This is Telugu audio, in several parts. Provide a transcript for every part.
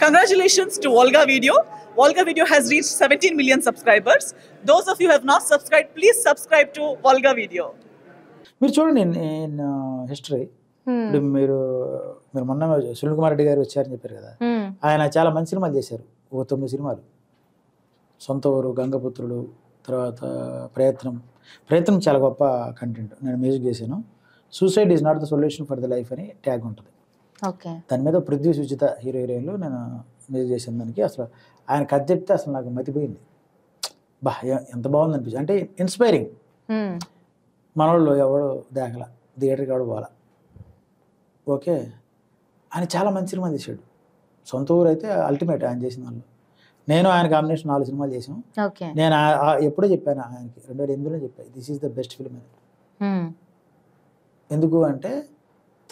Congratulations to Volga Video. Volga Video has reached 17 million subscribers. Those of you who have not subscribed, please subscribe to Volga Video. మీరు చూడండి ఇన్ హిస్టరీ ఇప్పుడు మీరు మొన్న సునీల్ కుమార్ రెడ్డి గారు వచ్చారని చెప్పారు కదా, ఆయన చాలా మంచి సినిమాలు చేశారు. 9 సినిమాలు. సొంత ఊరు, గంగపుత్రుడు, తర్వాత ప్రయత్నం చాలా గొప్ప కంటెంట్. నేను మ్యూజిక్ చేశాను. Suicide is not the solution for the life అని ట్యాగ్ ఉంటుంది. దాని మీద పృథ్వీ, సుజిత హీరోయిన్లు నేను మ్యూజిక్ చేసిన దానికి అసలు ఆయన కథ చెప్తే అసలు నాకు మతిపోయింది. ఎంత బాగుంది అనిపించింది. అంటే ఇన్స్పైరింగ్. మనోళ్ళు ఎవడు దేకల, థియేటర్కి ఎవడు పోవాలా. ఓకే, ఆయన చాలా మంచి సినిమా తీశాడు. సొంత ఊరు అయితే అల్టిమేట్ ఆయన చేసిన వాళ్ళు. నేను ఆయన కాంబినేషన్ 4 సినిమాలు చేసాం. నేను ఎప్పుడో చెప్పాను ఆయనకి, 2008లో చెప్పాను, this is the best film అని. ఎందుకు అంటే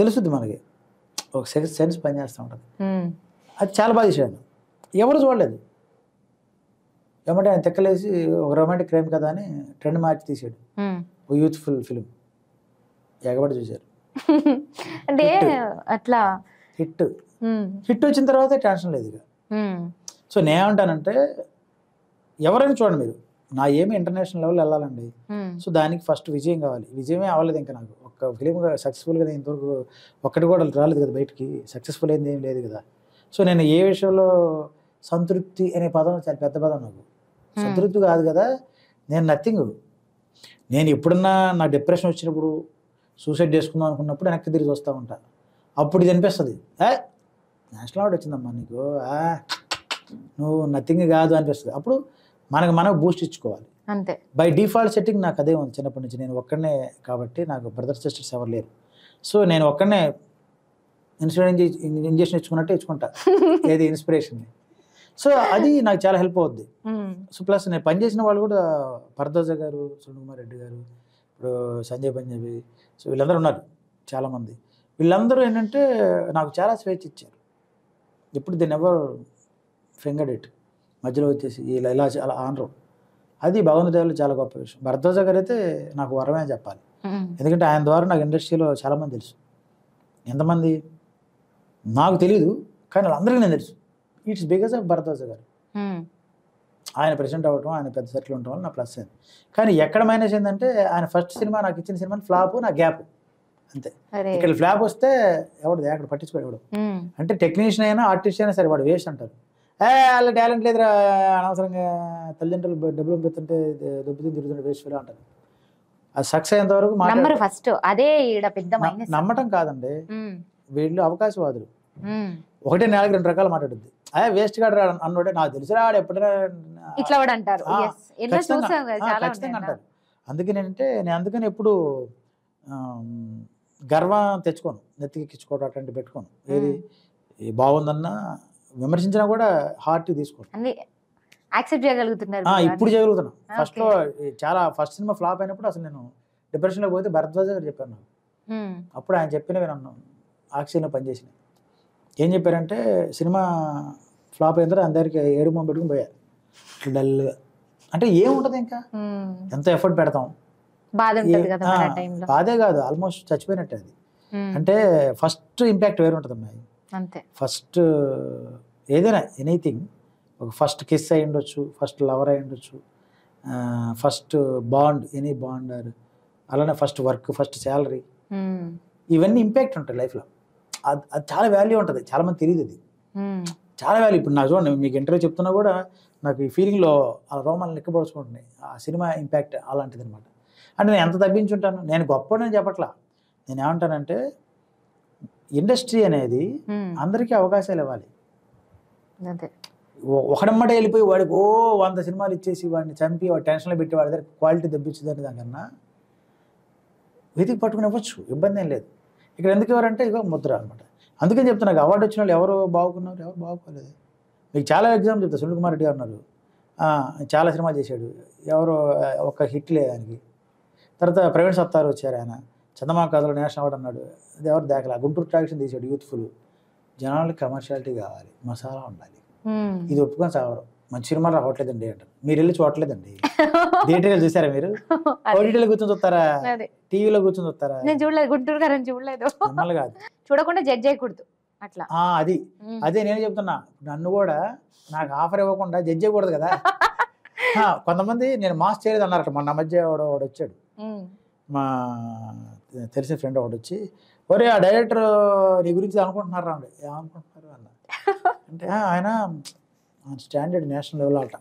తెలుసుద్ది మనకి, ఒక సెన్స్ పనిచేస్తూ ఉంటుంది. అది చాలా బాగా తీశాడు. ఎవరు చూడలేదు. ఏమంటే ఆయన తెక్కలేసి ఒక రొమాంటిక్ క్రైమ్ కదా అని ట్రెండ్ మార్చి తీసాడు. ఓ యూత్ఫుల్ ఫిలిం ఎగబడి చూశారు. అంటే అట్లా హిట్ వచ్చిన తర్వాత టెన్షన్ లేదు ఇక. సో నేనేమంటానంటే ఎవరైనా చూడండి మీరు, నా ఏమి ఇంటర్నేషనల్ లెవెల్ వెళ్ళాలండి. సో దానికి ఫస్ట్ విజయం కావాలి. విజయమే అవ్వలేదు ఇంకా నాకు. ఒక ఫిలింగా సక్సెస్ఫుల్గా నేను ఇంతవరకు ఒక్కటి కూడా రాలేదు కదా బయటికి. సక్సెస్ఫుల్ అయింది ఏం లేదు కదా. సో నేను ఏ విషయంలో సంతృప్తి అనే పదం చాలా పెద్ద పదం నాకు. సంతృప్తి కాదు కదా, నేను నథింగ్. నేను ఎప్పుడన్నా నా డిప్రెషన్ వచ్చినప్పుడు, సూసైడ్ చేసుకుందాం అనుకున్నప్పుడు వెనక్కి తిరిగి వస్తూ ఉంటా. అప్పుడు ఇది అనిపిస్తుంది, నేషనల్ అవార్డు వచ్చిందమ్మా నీకు, నువ్వు నథింగ్ కాదు అనిపిస్తుంది. అప్పుడు మనకు బూస్ట్ ఇచ్చుకోవాలి అంతే. బై డిఫాల్ట్ సెట్టింగ్ నాకు అదే ఉంది చిన్నప్పటి నుంచి. నేను ఒక్కడనే కాబట్టి, నాకు బ్రదర్స్ సిస్టర్స్ ఎవరు లేరు. సో నేను ఒక్కడనే ఇంజక్షన్ ఇచ్చుకున్నట్టే ఇచ్చుకుంటా ఏది ఇన్స్పిరేషన్ని. సో అది నాకు చాలా హెల్ప్ అవుద్ది. సో ప్లస్ నేను పనిచేసిన వాళ్ళు కూడా భరద్వాజ గారు, సునీల్ కుమార్ రెడ్డి గారు, ఇప్పుడు సంజయ్ పంజాబీ, సో వీళ్ళందరూ ఉన్నారు చాలామంది. వీళ్ళందరూ ఏంటంటే నాకు చాలా స్వేచ్ఛ ఇచ్చారు. ఎప్పుడు దే నెవర్ ఫింగర్డ్ ఇట్. మధ్యలో వచ్చేసి ఇలా చాలా ఆనరు. అది భగవంతుడి చాలా గొప్ప విషయం. భరద్వాజ గారు అయితే నాకు వరమే చెప్పాలి. ఎందుకంటే ఆయన ద్వారా నాకు ఇండస్ట్రీలో చాలామంది తెలుసు. ఎంతమంది నాకు తెలీదు, కానీ వాళ్ళందరికీ నేను తెలుసు. ఇట్స్ బికాస్ ఆఫ్ భరద్వాజ గారు. ఆయన ప్రెసిడెంట్ అవ్వటం, ఆయన పెద్ద సర్కిల్ ఉండటం వల్ల నా ప్లస్ అయింది. కానీ ఎక్కడ మైనస్ ఏంటంటే ఆయన ఫస్ట్ సినిమా నాకు ఇచ్చిన సినిమా ఫ్లాప్, నా గ్యాప్ అంతే. ఇక్కడ ఫ్లాప్ వస్తే ఎవడు అక్కడ పట్టించుకోడు ఎవడు. అంటే టెక్నీషియన్ అయినా ఆర్టిస్ట్ అయినా సరే వాడు వేస్ట్ అంటారు. వాళ్ళ టాలెంట్ లేదురా, అనవసరంగా తల్లిదండ్రులు డబ్బులు పెడుతుంటే దెబ్బతిని తిరుగుతుంటే వేస్ట్ ఫీల్ అంటారు. అది సక్సెస్ అయ్యేంత వరకు ఫస్ట్ అదే పెద్ద నమ్మటం కాదండి. వీళ్ళు అవకాశవాదులు. ఒకటే నెలకి 2 రకాలు మాట్లాడుద్ది. వేస్ట్ గా అన్నోడే నాకు తెలిసి రాడు ఎప్పుడైనా ఇట్లా అంటారు. ఖచ్చితంగా అంటారు. అందుకని ఎప్పుడు గర్వం తెచ్చుకోను, నెత్తికెక్కించుకోవడం అట్లాంటివి పెట్టుకోను. ఏది బాగుందన్నా విమర్శించినా కూడా హార్ట్ తీసుకోండి. యాక్సెప్ట్ చేయగలుగుతున్నారు. ఇప్పుడు చేయగలుగుతున్నాను. ఫస్ట్ సినిమా ఫ్లాప్ అయినప్పుడు అసలు నేను డిప్రెషన్లో పోతే భరద్వాజ గారు చెప్పారు నాకు. అప్పుడు ఆయన చెప్పినవి నన్ను ఆక్సిజన్లో పనిచేసిన. ఏం చెప్పారంటే, సినిమా ఫ్లాప్ అయిన తర్వాత అందరికి ఏడుపు పెట్టుకుని పోయారు డల్గా. అంటే ఏముంటుంది ఇంకా, ఎంత ఎఫర్ట్ పెడతాం, బాధే కాదు ఆల్మోస్ట్ చచ్చిపోయినట్టే అది. అంటే ఫస్ట్ ఇంపాక్ట్ వేరు ఉంటుంది అమ్మాయి. ఫస్ట్ ఏదైనా ఎనీథింగ్, ఒక ఫస్ట్ కిస్ అయి ఉండొచ్చు, ఫస్ట్ లవర్ అయి ఉండొచ్చు, ఫస్ట్ బాండ్, ఎనీ బాండ్, అలానే ఫస్ట్ వర్క్, ఫస్ట్ శాలరీ, ఇవన్నీ ఇంపాక్ట్ ఉంటాయి లైఫ్లో. అది చాలా వాల్యూ ఉంటుంది. చాలా మంది తెలియదు అది చాలా వాల్యూ. ఇప్పుడు నాకు చూడండి, మీకు ఇంటర్వ్యూ చెప్తున్నా కూడా నాకు ఈ ఫీలింగ్లో ఆ రోమాలు లెక్కపరుచుకుంటున్నాయి. ఆ సినిమా ఇంపాక్ట్ అలాంటిది అనమాట. అంటే నేను ఎంత తగ్గించుంటాను, నేను గొప్పని చెప్పట్లా. నేను ఏమంటానంటే, ఇండస్ట్రీ అనేది అందరికీ అవకాశాలు ఇవ్వాలి. ఒకడమ్మటే వెళ్ళిపోయి వాడికి 100 సినిమాలు ఇచ్చేసి వాడిని చంపి వాడు టెన్షన్లో పెట్టి వాడి దగ్గర క్వాలిటీ దెబ్బించిందని దానికన్నా వెతికి పట్టుకుని ఇవ్వచ్చు, ఇబ్బంది ఏం లేదు. ఇక్కడ ఎందుకు ఎవరంటే ఇక ముద్ర అనమాట. అందుకని చెప్తున్నా, అవార్డు వచ్చిన వాళ్ళు ఎవరు బాగున్నారు, ఎవరు బాగుకోలేదు. మీకు చాలా ఎగ్జాంపుల్ చెప్తాను. సునీల్ కుమార్ రెడ్డి గారు ఉన్నారు, చాలా సినిమాలు చేశాడు, ఎవరు ఒక్క హిట్ లేదు ఆయనకి. తర్వాత ప్రవీణ్ సత్తారు వచ్చారు, ఆయన చందమా కథలో నేషనల్ అవార్డు అన్నాడు, అది ఎవరు దేకలా. గుంటూరు ట్రాక్షన్ తీశాడు, యూత్ఫుల్. జనాలకి కమర్షియాలిటీ కావాలి, మసాలా ఉండాలి. ఇది ఒప్పుకొని సాగరు. మంచి సినిమాలు రావట్లేదండి అంటారు. మీరు వెళ్ళి చూడట్లేదండి. థియేటర్లో చూసారా మీరు? ఓటీటీలో కూర్చొని చూస్తారా, టీవీలో కూర్చొని చూస్తారా? నేను చూడలేదు, గుంటూరు గారు చూడలేదు. మిమ్మల్ని కాదు, చూడకుండా జడ్జ్ చేయకూడదు అట్లా అది అదే నేను చెప్తున్నా. నన్ను కూడా నాకు ఆఫర్ ఇవ్వకుండా జడ్జ్ చేయకూడదు కదా. కొంతమంది నేను మాస్ చేయలేదు అన్నారట. మొన్న మధ్య వాడు వచ్చాడు, మా తెలిసిన ఫ్రెండ్ ఒకడు వచ్చి, ఒరే ఆ డైరెక్టర్ నీ గురించి అనుకుంటున్నారా అండి. ఏమనుకుంటున్నారు అన్న అంటే ఆయన స్టాండర్డ్ నేషనల్ లెవెల్ అట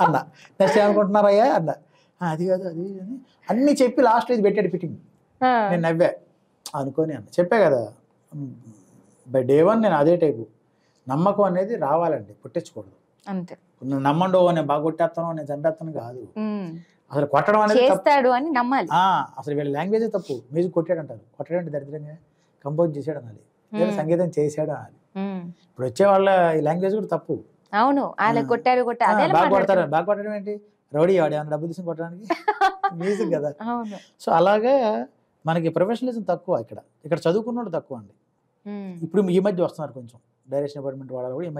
అన్న. నెక్స్ట్ ఏమనుకుంటున్నారయ్యా అన్న. అది కాదు అది అని అన్నీ చెప్పి లాస్ట్ ఇది పెట్టాడు ఫిట్టింగ్. నేను నవ్వా అనుకోని అన్న. చెప్పా కదా బై డే 1 నేను అదే టైపు. నమ్మకం అనేది రావాలండి, పుట్టించకూడదు. అంతే. నువ్వు నమ్మండు నేను బాగా కొట్టేస్తాను నేను చంపేస్తాను కాదు. అసలు కొట్టడం అనేది చేస్తాడు అని నమ్మాలి. అసలు వీళ్ళ లాంగ్వేజ్ తప్పు. మ్యూజిక్ కొట్టాడు అంటారు. కొట్టడంటే దరిద్రంగా కంపోజ్ చేశాడు అనాలి, లేదా సంగీతం చేశాడు అనాలి. ఇప్పుడు వచ్చే వాళ్ళ ఈ లాంగ్వేజ్ కూడా తప్పు. అవును, అలా కొట్టారు బాగా కొడతారు. బాగా కొట్టడం ఏంటి, రౌడీ వాడు ఏమైనా డబ్బు తీసుకుని కొట్టడానికి? మ్యూజిక్ కదా. సో అలాగే మనకి ప్రొఫెషనలిజం తక్కువ. ఇక్కడ చదువుకున్న వాళ్ళు తక్కువ అండి. ఇప్పుడు ఈ మధ్య వస్తున్నారు కొంచెం డైరెక్షన్ డిపార్ట్మెంట్ వాళ్ళు కూడా ఈ మధ్య